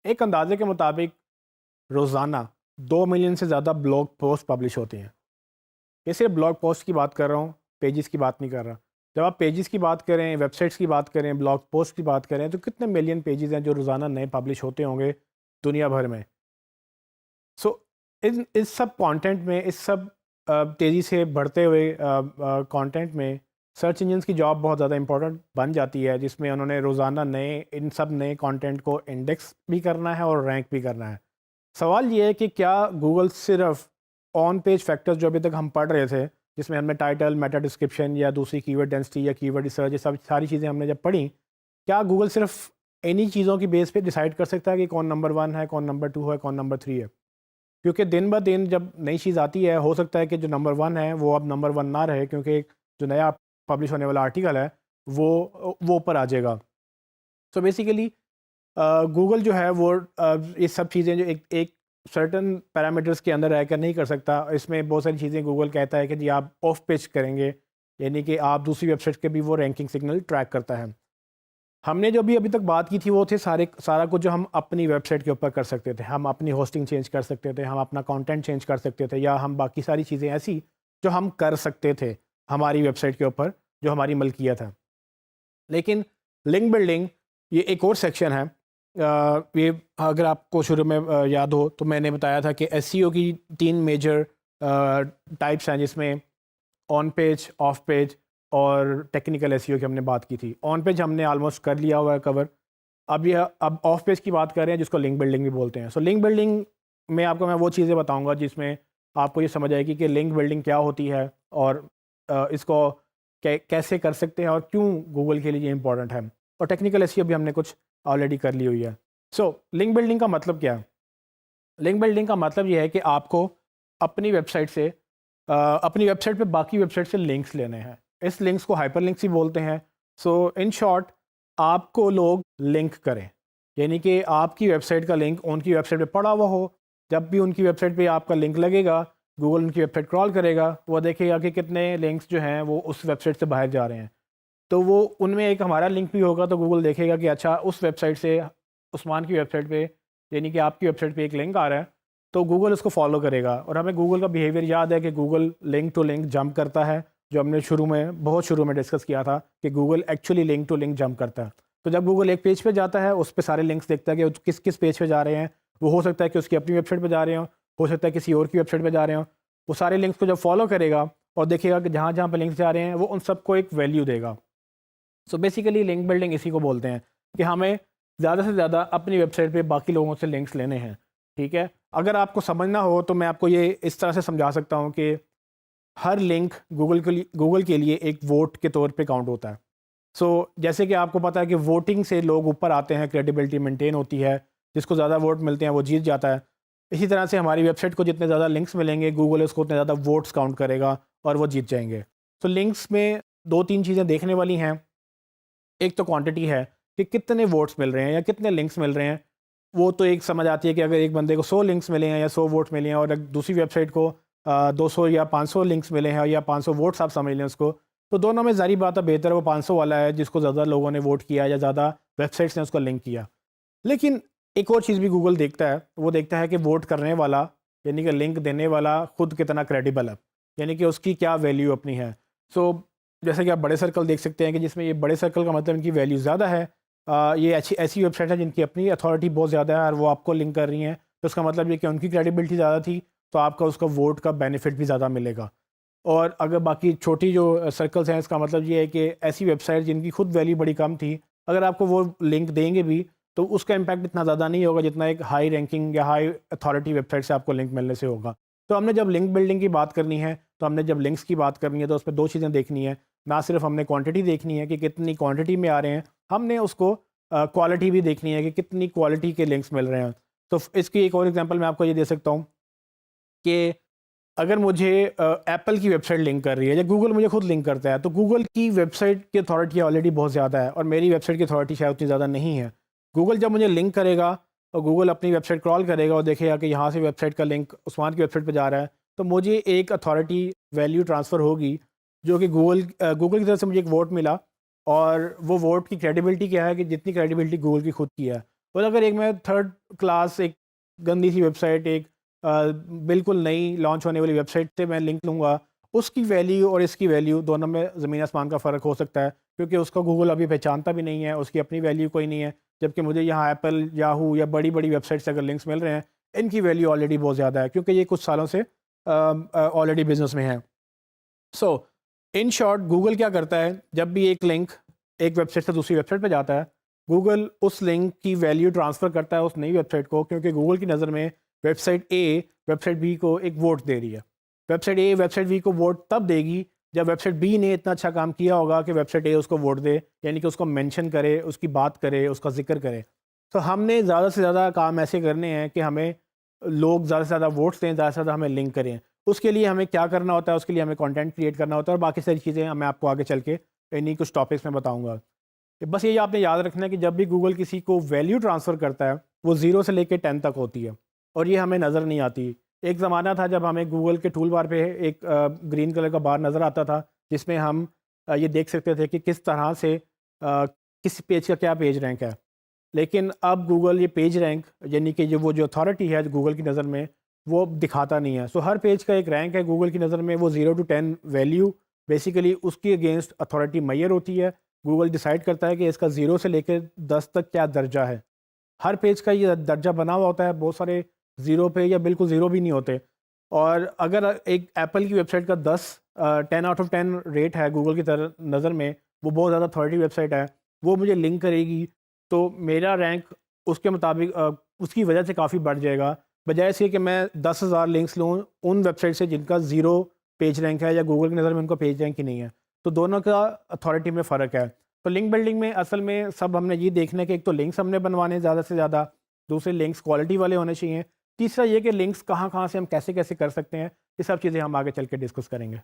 एक अंदाजे के मुताबिक रोज़ाना 2 मिलियन से ज़्यादा ब्लॉग पोस्ट पब्लिश होते हैं। ये सिर्फ ब्लॉग पोस्ट की बात कर रहा हूँ, पेजेस की बात नहीं कर रहा। जब आप पेजेस की बात करें, वेबसाइट्स की बात करें, ब्लॉग पोस्ट की बात करें, तो कितने मिलियन पेजेस हैं जो रोज़ाना नए पब्लिश होते होंगे दुनिया भर में। सो इन इस सब कंटेंट में, इस सब तेज़ी से बढ़ते हुए कंटेंट में सर्च इंजन्स की जॉब बहुत ज़्यादा इंपॉर्टेंट बन जाती है, जिसमें उन्होंने रोज़ाना नए इन सब नए कंटेंट को इंडेक्स भी करना है और रैंक भी करना है। सवाल ये है कि क्या गूगल सिर्फ ऑन पेज फैक्टर्स जो अभी तक हम पढ़ रहे थे, जिसमें हमने टाइटल, मेटा डिस्क्रिप्शन या दूसरी कीवर्ड डेंसिटी या कीवर्ड रिसर्च, ये सब सारी चीज़ें हमने जब पढ़ी, क्या गूगल सिर्फ इन्हीं चीज़ों की बेस पे डिसाइड कर सकता है कि कौन नंबर 1 है, कौन नंबर 2 है, कौन नंबर 3 है? क्योंकि दिन ब दिन जब नई चीज़ आती है, हो सकता है कि जो नंबर 1 है वो अब नंबर 1 ना रहे, क्योंकि जो नया पब्लिश होने वाला आर्टिकल है वो ऊपर आ जाएगा। सो बेसिकली गूगल जो है वो ये सब चीज़ें जो एक एक सर्टेन पैरामीटर्स के अंदर रहकर नहीं कर सकता। इसमें बहुत सारी चीज़ें गूगल कहता है कि जी आप ऑफ पेज करेंगे, यानी कि आप दूसरी वेबसाइट के भी वो रैंकिंग सिग्नल ट्रैक करता है। हमने जो भी अभी तक बात की थी वो थे सारा कुछ जो हम अपनी वेबसाइट के ऊपर कर सकते थे। हम अपनी होस्टिंग चेंज कर सकते थे, हम अपना कंटेंट चेंज कर सकते थे, या हम बाकी सारी चीज़ें ऐसी जो हम कर सकते थे हमारी वेबसाइट के ऊपर, जो हमारी मलकियत है। लेकिन लिंक बिल्डिंग ये एक और सेक्शन है। ये अगर आपको शुरू में याद हो तो मैंने बताया था कि एसईओ की 3 मेजर टाइप्स हैं, जिसमें ऑन पेज, ऑफ पेज और टेक्निकल एसईओ की हमने बात की थी। ऑन पेज हमने ऑलमोस्ट कर लिया हुआ है कवर। अब ऑफ पेज की बात कर रहे हैं, जिसको लिंक बिल्डिंग भी बोलते हैं। सो लिंक बिल्डिंग में आपको मैं वो चीज़ें बताऊंगा जिसमें आपको ये समझ आएगी कि लिंक बिल्डिंग क्या होती है, और इसको कैसे कर सकते हैं, और क्यों गूगल के लिए ये इंपॉर्टेंट है। और टेक्निकल एसईओ भी हमने कुछ ऑलरेडी कर ली हुई है। सो लिंक बिल्डिंग का मतलब क्या है? लिंक बिल्डिंग का मतलब ये है कि आपको अपनी वेबसाइट से अपनी वेबसाइट पे बाकी वेबसाइट से लिंक्स लेने हैं। इस लिंक्स को हाइपरलिंक्स ही बोलते हैं। सो इन शॉर्ट, आपको लोग लिंक करें, यानी कि आपकी वेबसाइट का लिंक उनकी वेबसाइट पे पड़ा हुआ हो। जब भी उनकी वेबसाइट पे आपका लिंक लगेगा, गूगल उनकी वेबसाइट क्रॉल करेगा, वो देखेगा कि कितने लिंक्स जो हैं वो उस वेबसाइट से बाहर जा रहे हैं। तो वो उनमें एक हमारा लिंक भी होगा, तो गूगल देखेगा कि अच्छा उस वेबसाइट से उस्मान की वेबसाइट पे, यानी कि आपकी वेबसाइट पे एक लिंक आ रहा है, तो गूगल उसको फॉलो करेगा। और हमें गूगल का बिहेवियर याद है कि Google link to link jump करता है, जो हमने बहुत शुरू में डिस्कस किया था कि Google actually link to link jump करता है। तो जब गूगल एक पेज पे जाता है, उस पर सारे लिंक्स देखता है कि किस किस पेज पे जा रहे हैं। वो हो सकता है कि उसकी अपनी वेबसाइट पे जा रहे हो सकता है किसी और की वेबसाइट पे जा रहे हो। वो सारे लिंक्स को जब फॉलो करेगा और देखेगा कि जहाँ जहाँ पर लिंक्स जा रहे हैं, वो उन सबको एक वैल्यू देगा। सो बेसिकली लिंक बिल्डिंग इसी को बोलते हैं कि हमें ज़्यादा से ज़्यादा अपनी वेबसाइट पे बाकी लोगों से लिंक्स लेने हैं। ठीक है, अगर आपको समझना हो तो मैं आपको ये इस तरह से समझा सकता हूँ कि हर लिंक गूगल के लिए एक वोट के तौर पे काउंट होता है। सो जैसे कि आपको पता है कि वोटिंग से लोग ऊपर आते हैं, क्रेडिबिलिटी मेंटेन होती है, जिसको ज़्यादा वोट मिलते हैं वो जीत जाता है। इसी तरह से हमारी वेबसाइट को जितने ज़्यादा लिंक्स मिलेंगे, गूगल उसको उतने ज़्यादा वोट्स काउंट करेगा और वो जीत जाएंगे। तो लिंक्स में 2-3 चीज़ें देखने वाली हैं। एक तो क्वांटिटी है कि कितने वोट्स मिल रहे हैं या कितने लिंक्स मिल रहे हैं। वो तो एक समझ आती है कि अगर एक बंदे को 100 लिंक्स मिले हैं या 100 वोट्स मिले हैं, और एक दूसरी वेबसाइट को 200 या 500 लिंक्स मिले हैं या 500 वोट्स आप समझ लें उसको, तो दोनों में ज़ाहिर बात है बेहतर वो 500 वाला है जिसको ज़्यादा लोगों ने वोट किया या ज़्यादा वेबसाइट्स ने उसको लिंक किया। लेकिन एक और चीज़ भी गूगल देखता है, वो देखता है कि वोट करने वाला, यानी कि लिंक देने वाला खुद कितना क्रेडिबल है, यानी कि उसकी क्या वैल्यू अपनी है। सो जैसे कि आप बड़े सर्कल देख सकते हैं कि जिसमें ये बड़े सर्कल का मतलब इनकी वैल्यू ज़्यादा है। ये ऐसी ऐसी वेबसाइट है जिनकी अपनी अथॉरिटी बहुत ज़्यादा है और वो आपको लिंक कर रही हैं, तो उसका मतलब ये कि उनकी क्रेडिबिलिटी ज़्यादा थी, तो आपका उसका वोट का बेनिफिट भी ज़्यादा मिलेगा। और अगर बाकी छोटी जो सर्कल्स हैं, इसका मतलब ये है कि ऐसी वेबसाइट जिनकी खुद वैल्यू बड़ी कम थी, अगर आपको वो लिंक देंगे भी तो उसका इम्पैक्ट इतना ज़्यादा नहीं होगा जितना एक हाई रैंकिंग या हाई अथॉरिटी वेबसाइट से आपको लिंक मिलने से होगा। तो हमने जब लिंक बिल्डिंग की बात करनी है, तो हमने जब लिंक्स की बात करनी है, तो उसमें 2 चीज़ें देखनी है। ना सिर्फ हमने क्वांटिटी देखनी है कि कितनी क्वांटिटी में आ रहे हैं, हमने उसको क्वालिटी भी देखनी है कि कितनी क्वालिटी के लिंक्स मिल रहे हैं। तो इसकी एक और एग्जांपल मैं आपको ये दे सकता हूँ कि अगर मुझे एप्पल की वेबसाइट लिंक कर रही है या गूगल मुझे खुद लिंक करता है, तो गूगल की वेबसाइट की अथॉरिटी ऑलरेडी बहुत ज़्यादा है और मेरी वेबसाइट की अथॉरिटी शायद उतनी ज़्यादा नहीं है। गूगल जब मुझे लिंक करेगा और गूगल अपनी वेबसाइट क्रॉल करेगा और देखेगा कि यहाँ से वेबसाइट का लिंक उस्मान की वेबसाइट पर जा रहा है, तो मुझे एक अथॉरिटी वैल्यू ट्रांसफ़र होगी, जो कि गूगल की तरफ से मुझे एक वोट मिला। और वो वोट की क्रेडिबिलिटी क्या है कि जितनी क्रेडिबिलिटी गूगल की खुद की है। और अगर एक मैं थर्ड क्लास एक गंदी सी वेबसाइट, एक बिल्कुल नई लॉन्च होने वाली वेबसाइट से मैं लिंक लूँगा, उसकी वैल्यू और इसकी वैल्यू दोनों में ज़मीन आसमान का फ़र्क हो सकता है, क्योंकि उसको गूगल अभी पहचानता भी नहीं है, उसकी अपनी वैल्यू कोई नहीं है। जबकि मुझे यहाँ एप्पल, याहू या बड़ी-बड़ी वेबसाइट से अगर लिंक्स मिल रहे हैं, इनकी वैल्यू ऑलरेडी बहुत ज़्यादा है, क्योंकि ये कुछ सालों से ऑलरेडी बिज़नेस में है। सो इन शॉर्ट, गूगल क्या करता है, जब भी एक लिंक एक वेबसाइट से दूसरी वेबसाइट पे जाता है, गूगल उस लिंक की वैल्यू ट्रांसफ़र करता है उस नई वेबसाइट को, क्योंकि गूगल की नज़र में वेबसाइट ए वेबसाइट बी को एक वोट दे रही है। वेबसाइट ए वेबसाइट बी को वोट तब देगी जब वेबसाइट बी ने इतना अच्छा काम किया होगा कि वेबसाइट ए उसको वोट दे, यानी कि उसको मेंशन करे, उसकी बात करे, उसका ज़िक्र करे। तो हमने ज़्यादा से ज़्यादा काम ऐसे करने हैं कि हमें लोग ज़्यादा से ज़्यादा वोट्स दें, ज़्यादा से ज़्यादा हमें लिंक करें। उसके लिए हमें क्या करना होता है, उसके लिए हमें कंटेंट क्रिएट करना होता है, और बाकी सारी चीज़ें मैं आपको आगे चल के इन्हीं कुछ टॉपिक्स में बताऊँगा। बस ये आपने याद रखना है कि जब भी गूगल किसी को वैल्यू ट्रांसफ़र करता है, वो 0 से लेके 10 तक होती है, और ये हमें नज़र नहीं आती। एक ज़माना था जब हमें गूगल के टूल बार पे एक ग्रीन कलर का बार नज़र आता था, जिसमें हम ये देख सकते थे कि किस तरह से किस पेज का क्या पेज रैंक है। लेकिन अब गूगल ये पेज रैंक, यानी कि जो अथॉरिटी है गूगल की नज़र में, वो दिखाता नहीं है। सो हर पेज का एक रैंक है गूगल की नज़र में, वो 0 टू 10 वैल्यू बेसिकली उसकी अगेंस्ट अथॉरिटी मैयर होती है। गूगल डिसाइड करता है कि इसका 0 से लेकर 10 तक क्या दर्जा है। हर पेज का ये दर्जा बना हुआ होता है, बहुत सारे 0 पे या बिल्कुल 0 भी नहीं होते। और अगर एक एप्पल की वेबसाइट का 10 आउट ऑफ 10 रेट है गूगल की नज़र में, वो बहुत ज़्यादा अथॉरिटी वेबसाइट है, वो मुझे लिंक करेगी, तो मेरा रैंक उसके मुताबिक उसकी वजह से काफ़ी बढ़ जाएगा। बजाय इसके कि मैं 10,000 लिंक्स लूँ उन वेबसाइट से जिनका 0 पेज रैंक है, या गूगल की नज़र में उनका पेज रैंक ही नहीं है। तो दोनों का अथॉरिटी में फ़र्क है। तो लिंक बिल्डिंग में असल में सब हमने ये देखना है कि एक तो लिंक्स हमने बनवाने ज़्यादा से ज़्यादा, दूसरे लिंक्स क्वालिटी वाले होने चाहिए, तीसरा ये कि लिंक्स कहाँ-कहाँ से हम कैसे-कैसे कर सकते हैं, ये सब चीज़ें हम आगे चल के डिस्कस करेंगे।